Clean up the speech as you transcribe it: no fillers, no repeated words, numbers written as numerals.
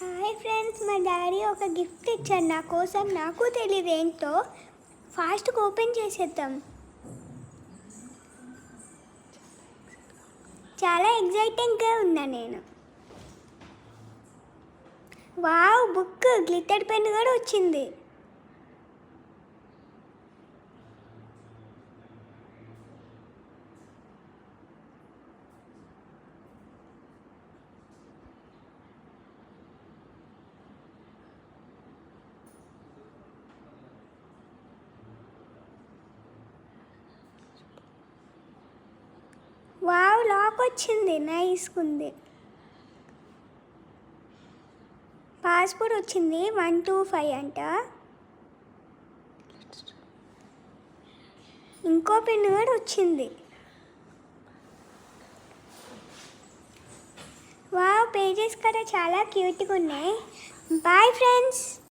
Hi friends, మా daddy ఒక gift ఇచ్చారు నా కోసం. నాకు తెలియదు ఏంటో. ఫాస్ట్గా ఓపెన్ చేసేద్దాం. చాలా ఎగ్జైటింగ్గా ఉన్నా నేను. వావ్, బుక్ గ్లిటర్ పెన్ కూడా వచ్చింది. వావ్, లాక్ వచ్చింది. నైస్గా ఉంది. పాస్పోర్ట్ వచ్చింది 125 అంట. ఇంకో పెన్ కూడా వచ్చింది. వావ్, పేజెస్ కూడా చాలా క్యూట్గా ఉన్నాయి. Bye friends.